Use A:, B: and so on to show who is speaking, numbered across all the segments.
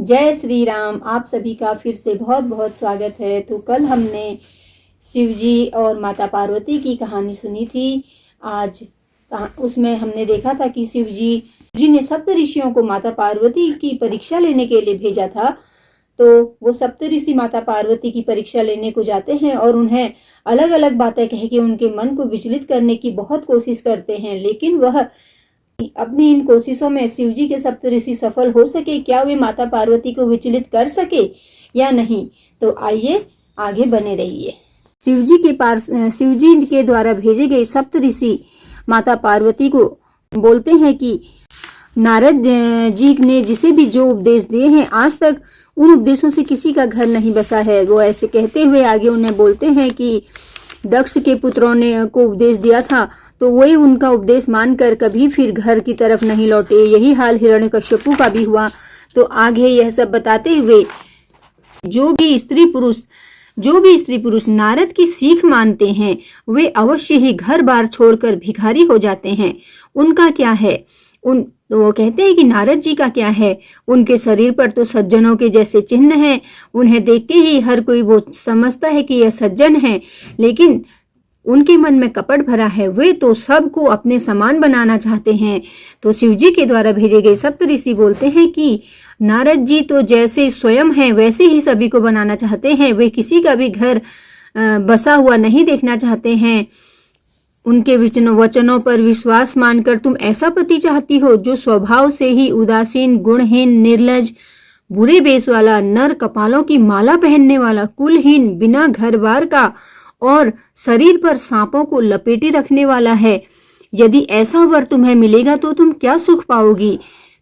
A: जय श्री राम। आप सभी का फिर से बहुत बहुत स्वागत है। तो कल हमने शिव जी और माता पार्वती की कहानी सुनी थी। आज उसमें हमने देखा था कि शिव जी ने सप्त ऋषियों को माता पार्वती की परीक्षा लेने के लिए भेजा था। तो वो सप्त ऋषि माता पार्वती की परीक्षा लेने को जाते हैं और उन्हें अलग अलग बातें कह के उनके मन को विचलित करने की बहुत कोशिश करते हैं, लेकिन वह अपनी इन कोशिशों में शिव जी के सप्त ऋषि सफल हो सके। क्या वे माता पार्वती को विचलित कर सके या नहीं? तो आइए आगे बने रहिए। शिव जी के द्वारा भेजे गए सप्त ऋषि माता पार्वती को बोलते हैं कि नारद जी ने जिसे भी जो उपदेश दिए हैं, आज तक उन उपदेशों से किसी का घर नहीं बसा है। वो ऐसे कहते हुए आगे उन्हें बोलते हैं कि दक्ष के पुत्रों ने को उपदेश दिया था, तो वही उनका उपदेश मानकर कभी फिर घर की तरफ नहीं लौटे। यही हाल हिरण्यकश्यपु का भी हुआ। तो आगे यह सब बताते हुए जो भी स्त्री पुरुष नारद की सीख मानते हैं, वे अवश्य ही घर बार छोड़कर भिखारी हो जाते हैं। उनका क्या है? तो वो कहते हैं कि नारद जी का क्या है? उनके शरीर पर तो सज्जनों के जैसे चिन्ह हैं। उन्हें देख के ही हर कोई वो समझता है कि यह सज्जन है, लेकिन उनके मन में कपट भरा है। वे तो सबको अपने समान बनाना चाहते हैं। तो शिव जी के द्वारा भेजे गए सप्त ऋषि बोलते हैं कि नारद जी तो जैसे स्वयं हैं वैसे ही सभी को बनाना चाहते हैं। वे किसी का भी घर बसा हुआ नहीं देखना चाहते हैं। उनके वचनों पर विश्वास मानकर तुम ऐसा पति चाहती हो जो स्वभाव से ही उदासीन, गुणहीन, निर्लज, बुरे बेस वाला, नर कपालों की माला पहनने वाला, कुलहीन, बिना घर बार का और शरीर पर सांपों को लपेटे रखने वाला है। यदि ऐसा वर तुम्हें मिलेगा तो तुम क्या सुख पाओगी?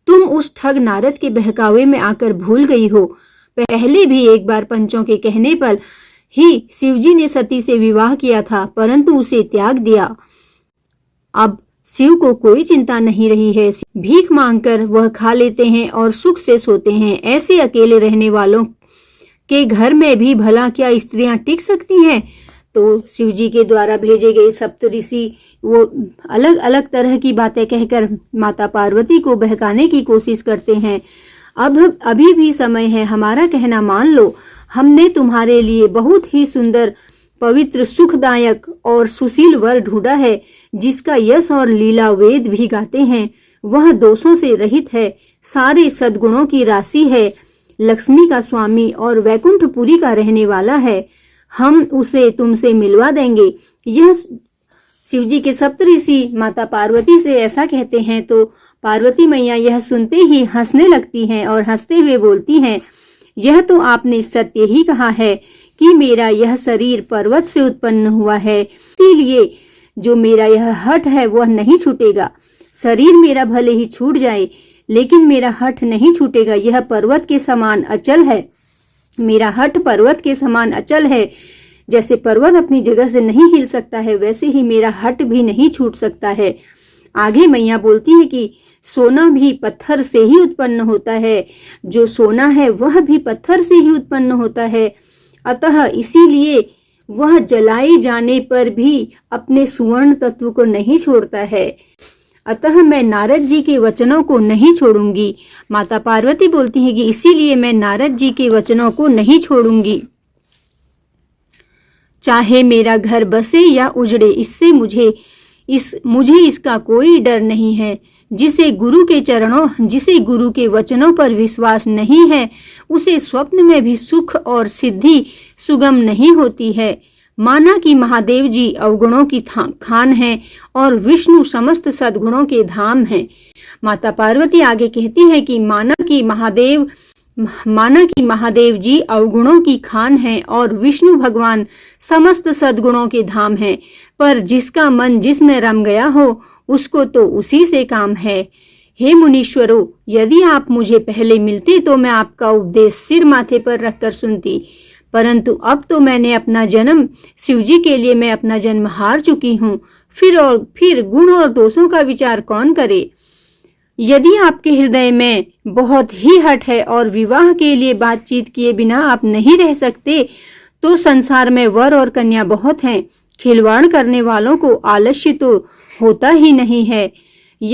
A: तुम उस ठग नारद के बहकावे में आकर भूल गई हो। पहले भी एक बार पंचों के कहने पर ही शिवजी ने सती से विवाह किया था, परंतु उसे त्याग दिया। अब शिव को कोई चिंता नहीं रही है। भीख मांगकर वह खा लेते हैं और सुख से सोते हैं। ऐसे अकेले रहने वालों के घर में भी भला क्या स्त्रियां टिक सकती हैं? तो शिव जी के द्वारा भेजे गए सप्त ऋषि वो अलग अलग तरह की बातें कहकर माता पार्वती को बहकाने की कोशिश करते हैं। अब अभी भी समय है, हमारा कहना मान लो। हमने तुम्हारे लिए बहुत ही सुंदर, पवित्र, सुखदायक और सुशील वर ढूंढा है, जिसका यश और लीला वेद भी गाते हैं। वह दोषों से रहित है, सारे सद्गुणों की राशि है, लक्ष्मी का स्वामी और वैकुंठपुरी का रहने वाला है। हम उसे तुमसे मिलवा देंगे। यह शिवजी के सप्त ऋषि माता पार्वती से ऐसा कहते हैं तो पार्वती मैया यह सुनते ही हंसने लगती हैं और हंसते हुए बोलती हैं, यह तो आपने सत्य ही कहा है कि मेरा यह शरीर पर्वत से उत्पन्न हुआ है, इसीलिए जो मेरा यह हठ है वह नहीं छूटेगा। शरीर मेरा भले ही छूट जाए, लेकिन मेरा हठ नहीं छूटेगा। यह पर्वत के समान अचल है। मेरा हठ पर्वत के समान अचल है। जैसे पर्वत अपनी जगह से नहीं हिल सकता है, वैसे ही मेरा हठ भी नहीं छूट सकता है। आगे मैया बोलती है कि सोना भी पत्थर से ही उत्पन्न होता है। जो सोना है वह भी पत्थर से ही उत्पन्न होता है। अतः इसीलिए वह जलाए जाने पर भी अपने सुवर्ण तत्व को नहीं छोड़ता है। अतः मैं नारद जी के वचनों को नहीं छोड़ूंगी। माता पार्वती बोलती है कि इसीलिए मैं नारद जी के वचनों को नहीं छोड़ूंगी। चाहे मेरा घर बसे या उजड़े, इससे मुझे इसका कोई डर नहीं है। जिसे गुरु के वचनों पर विश्वास नहीं है, उसे स्वप्न में भी सुख और सिद्धि सुगम नहीं होती है। माना कि महादेव जी अवगुणों की खान है और विष्णु समस्त सद्गुणों के धाम हैं। माता पार्वती आगे कहती है कि माना कि महादेव जी अवगुणों की खान है और विष्णु भगवान समस्त सद्गुणों के धाम हैं, पर जिसका मन जिसमें रम गया हो उसको तो उसी से काम है। हे मुनीश्वरों, यदि आप मुझे पहले मिलते तो मैं आपका उपदेश सिर माथे पर रखकर सुनती, परंतु अब तो मैंने अपना जन्म शिवजी के लिए मैं अपना जन्म हार चुकी हूँ। फिर गुण और दोषों का विचार कौन करे? यदि आपके हृदय में बहुत ही हठ है और विवाह के लिए बातचीत किए बिना आप नहीं रह सकते, तो संसार में वर और कन्या बहुत हैं। खिलवाड़ करने वालों को आलस्य तो होता ही नहीं है।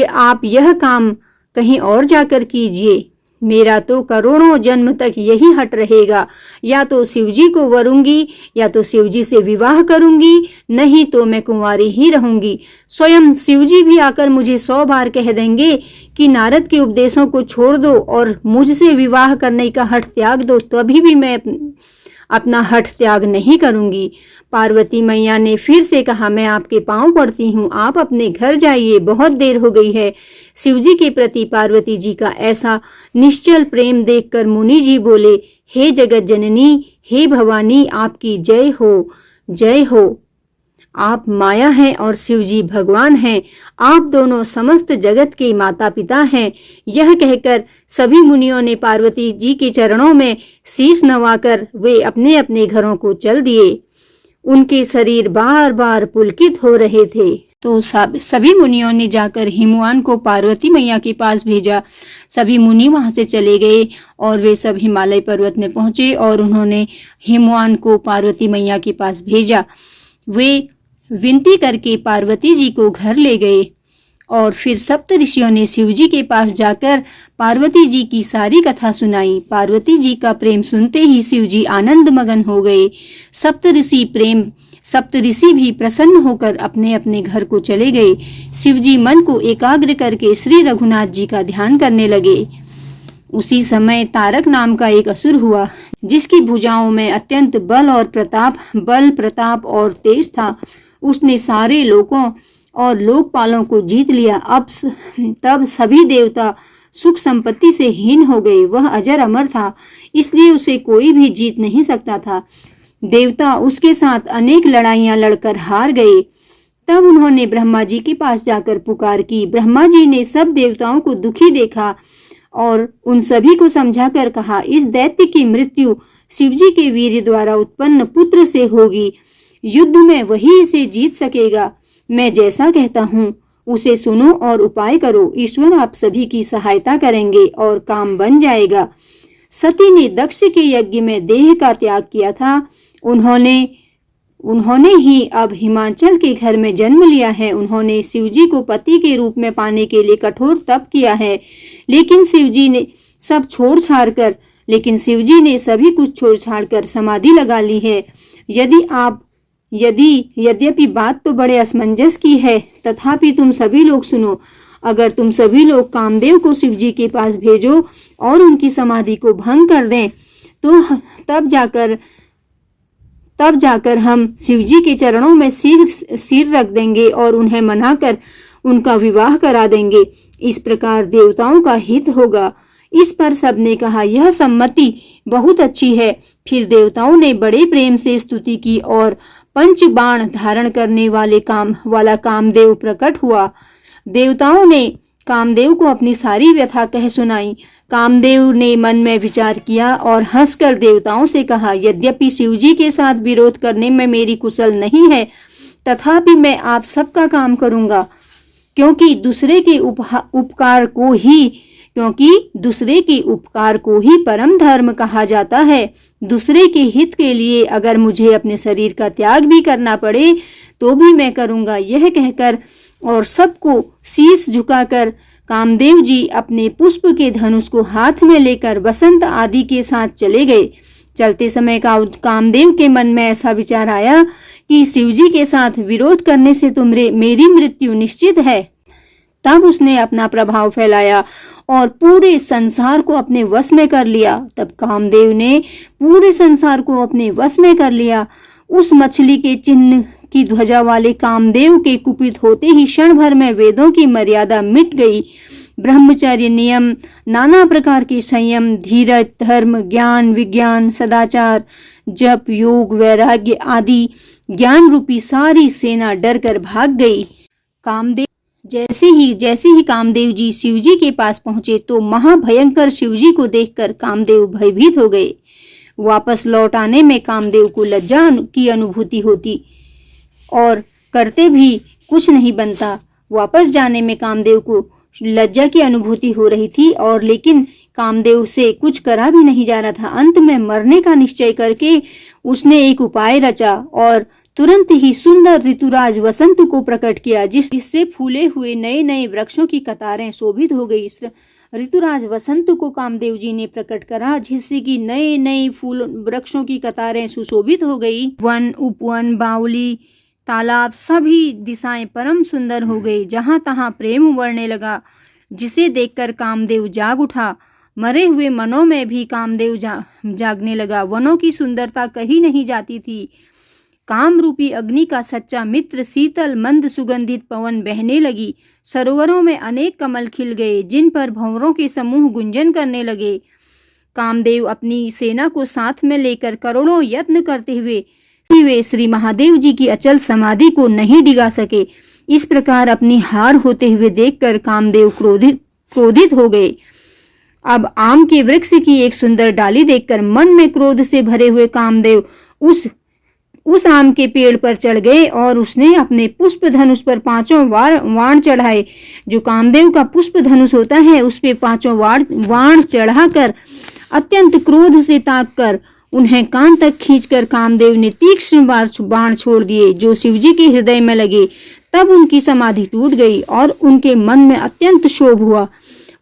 A: आप यह काम कहीं और जाकर कीजिए। मेरा तो करोड़ों जन्म तक यही हट रहेगा, या तो शिवजी को वरूंगी या तो शिवजी से विवाह करूंगी, नहीं तो मैं कुंवारी ही रहूंगी। स्वयं शिवजी भी आकर मुझे 100 बार कह देंगे कि नारद के उपदेशों को छोड़ दो और मुझसे विवाह करने का हठ त्याग दो, तभी भी मैं अपना हठ त्याग नहीं करूंगी। पार्वती मैया ने फिर से कहा, मैं आपके पांव पड़ती हूँ, आप अपने घर जाइए, बहुत देर हो गई है। शिवजी के प्रति पार्वती जी का ऐसा निश्चल प्रेम देखकर मुनि जी बोले, हे जगत जननी, हे भवानी, आपकी जय हो, जय हो। आप माया हैं और शिवजी भगवान हैं, आप दोनों समस्त जगत के माता पिता हैं। यह कहकर सभी मुनियों ने पार्वती जी के चरणों में शीश नवाकर वे अपने अपने घरों को चल दिए। उनके शरीर बार बार पुलकित हो रहे थे। तो सभी मुनियों ने जाकर हिमवान को पार्वती मैया के पास भेजा। सभी मुनि वहां से चले गए और वे सब हिमालय पर्वत में पहुंचे और उन्होंने हिमवान को पार्वती मैया के पास भेजा। वे विनती करके पार्वती जी को घर ले गए और फिर सप्त ऋषियों ने शिवजी के पास जाकर पार्वती जी की सारी कथा सुनाई। पार्वती जी का प्रेम सुनते ही शिवजी आनंद मगन हो गए। सप्त ऋषि भी प्रसन्न होकर अपने अपने घर को चले गए। शिवजी मन को एकाग्र करके श्री रघुनाथ जी का ध्यान करने लगे। उसी समय तारक नाम का एक असुर हुआ, जिसकी भुजाओं में अत्यंत बल प्रताप और तेज था। उसने सारे लोगों और लोकपालों को जीत लिया। तब सभी देवता सुख संपत्ति से हीन हो गए। वह अजर अमर था, इसलिए उसे कोई भी जीत नहीं सकता था। देवता उसके साथ अनेक लड़ाइयां लड़कर हार गए। तब उन्होंने ब्रह्मा जी के पास जाकर पुकार की। ब्रह्मा जी ने सब देवताओं को दुखी देखा और उन सभी को समझाकर कहा, इस दैत्य की मृत्यु शिवजी के वीर्य द्वारा उत्पन्न पुत्र से होगी। युद्ध में वही इसे जीत सकेगा। मैं जैसा कहता हूँ उसे सुनो और उपाय करो। ईश्वर आप सभी की सहायता करेंगे और काम बन जाएगा। सती ने दक्ष के यज्ञ में देह का त्याग किया था। उन्होंने ही अब हिमाचल के घर में जन्म लिया है। उन्होंने शिवजी को पति के रूप में पाने के लिए कठोर तप किया है, लेकिन शिवजी ने सभी कुछ छोड़ छाड़ कर समाधि लगा ली है। यद्यपि बात तो बड़े असमंजस की है, तथापि तुम सभी लोग सुनो। अगर तुम सभी लोग कामदेव को शिवजी के पास भेजो और उनकी समाधि को भंग कर दें, तो तब जाकर हम शिवजी के चरणों में सिर रख देंगे और उन्हें मनाकर उनका विवाह करा देंगे। इस प्रकार देवताओं का हित होगा। इस पर सबने कहा, यह सम्मति बहुत अच्छी है। फिर देवताओं ने बड़े प्रेम से स्तुति की और पंच बाण धारण करने वाला कामदेव प्रकट हुआ। देवताओं ने कामदेव को अपनी सारी व्यथा कह सुनाई। कामदेव ने मन में विचार किया और हंसकर देवताओं से कहा, यद्यपि शिवजी के साथ विरोध करने में मेरी कुशल नहीं है, तथापि मैं आप सबका काम करूंगा, क्योंकि दूसरे के उपकार को ही परम धर्म कहा जाता है। दूसरे के हित के लिए अगर मुझे अपने शरीर का त्याग भी करना पड़े तो भी मैं करूंगा। यह कहकर और सबको शीश झुकाकर कामदेव जी अपने पुष्प के धनुष को हाथ में लेकर बसंत आदि के साथ चले गए। चलते समय कामदेव के मन में ऐसा विचार आया कि शिवजी के साथ विरोध करने से तो मेरी मृत्यु निश्चित है। तब उसने अपना प्रभाव फैलाया और पूरे संसार को अपने वश में कर लिया। तब कामदेव ने पूरे संसार को अपने वश में कर लिया। उस मछली के चिन्ह की ध्वजा वाले कामदेव के कुपित होते ही क्षण भर में वेदों की मर्यादा मिट गई। ब्रह्मचर्य, नियम, नाना प्रकार के संयम, धीरज, धर्म, ज्ञान, विज्ञान, सदाचार, जप, योग, वैराग्य आदि ज्ञान रूपी सारी सेना डर कर भाग गई। जैसे ही कामदेव जी शिवजी के पास पहुंचे तो महाभयंकर शिवजी को देखकर कामदेव भयभीत हो गए। वापस लौट आने में कामदेव को लज्जा की अनुभूति होती और करते भी कुछ नहीं बनता। वापस जाने में कामदेव को लज्जा की अनुभूति हो रही थी और लेकिन कामदेव से कुछ करा भी नहीं जा रहा था। अंत में मरने का निश्चय करके उसने एक उपाय रचा और तुरंत ही सुंदर ऋतुराज वसंत को प्रकट किया, जिससे फूले हुए नए नए वृक्षों की कतारें शोभित हो गई। ऋतुराज वसंत को कामदेव जी ने प्रकट करा, जिससे कि नए नए फूल वृक्षों की कतारें सुशोभित हो गई। वन, उपवन, बावली, तालाब, सभी दिशाएं परम सुंदर हो गई। जहां तहां प्रेम उमड़ने लगा, जिसे देखकर कामदेव जाग उठा। मरे हुए मनों में भी कामदेव जागने लगा। वनों की सुंदरता कहीं नहीं जाती थी। काम रूपी अग्नि का सच्चा मित्र शीतल मंद सुगंधित पवन बहने लगी। सरोवरों में अनेक कमल खिल गए, जिन पर भंवरों के समूह गुंजन करने लगे। कामदेव अपनी सेना को साथ में लेकर करोड़ों यत्न करते हुए वे श्री महादेव जी की अचल समाधि को नहीं डिगा सके। इस प्रकार अपनी हार होते हुए देखकर कामदेव क्रोधित हो गए। अब आम के वृक्ष की एक सुंदर डाली देखकर मन में क्रोध से भरे हुए कामदेव उस आम के पेड़ पर चढ़ गए और उसने अपने पुष्प धनुष पर 5 वाण चढ़ाए। जो कामदेव का पुष्प धनुष होता है, उस पे 5 वाण चढ़ाकर अत्यंत क्रोध से ताक कर उन्हें कान तक खींचकर कामदेव ने तीक्ष्ण बाण छोड़ दिए, जो शिवजी के हृदय में लगे। तब उनकी समाधि टूट गई और उनके मन में अत्यंत क्षोभ हुआ।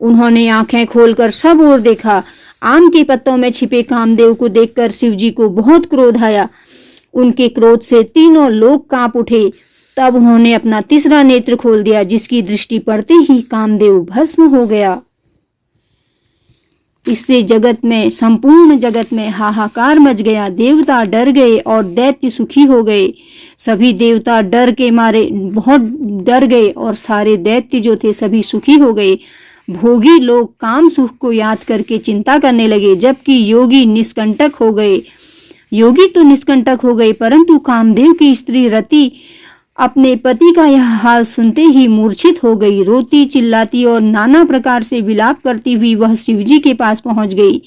A: उन्होंने आंखें खोलकर सब ओर देखा। आम के पत्तों में छिपे कामदेव को देखकर शिवजी को बहुत क्रोध आया। उनके क्रोध से तीनों लोग कांप उठे। तब उन्होंने अपना तीसरा नेत्र खोल दिया, जिसकी दृष्टि पड़ते ही कामदेव भस्म हो गया। इससे संपूर्ण जगत में हाहाकार मच गया। देवता डर गए और दैत्य सुखी हो गए। सभी देवता डर के मारे बहुत डर गए और सारे दैत्य जो थे सभी सुखी हो गए। भोगी लोग काम सुख को याद करके चिंता करने लगे, जबकि योगी निष्कंटक हो गए। योगी तो निष्कंटक हो गए, परंतु कामदेव की स्त्री रति अपने पति का यह हाल सुनते ही मूर्छित हो गई। रोती चिल्लाती और नाना प्रकार से विलाप करती हुई वह शिवजी के पास पहुंच गई।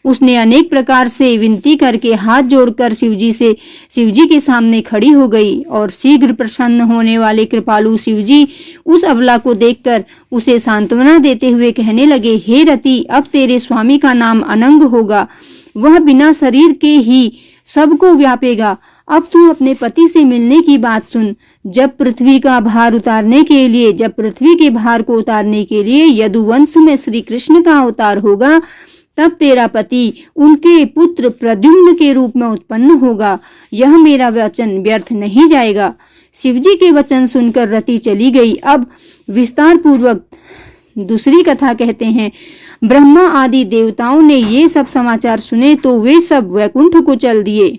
A: उसने अनेक प्रकार से विनती करके हाथ जोड़कर शिवजी के सामने खड़ी हो गई और शीघ्र प्रसन्न होने वाले कृपालु शिवजी उस अबला को देखकर उसे सांत्वना देते हुए कहने लगे, हे रति, अब तेरे स्वामी का नाम अनंग होगा। वह बिना शरीर के ही सबको व्यापेगा। अब तू अपने पति से मिलने की बात सुन। जब पृथ्वी के भार को उतारने के लिए यदुवंश में श्री कृष्ण का अवतार होगा, तब तेरा पति उनके पुत्र प्रद्युम्न के रूप में उत्पन्न होगा। यह मेरा वचन व्यर्थ नहीं जाएगा। शिवजी के वचन सुनकर रति चली गई। अब विस्तार पूर्वक दूसरी कथा कहते हैं। ब्रह्मा आदि देवताओं ने ये सब समाचार सुने तो वे सब वैकुंठ को चल दिए।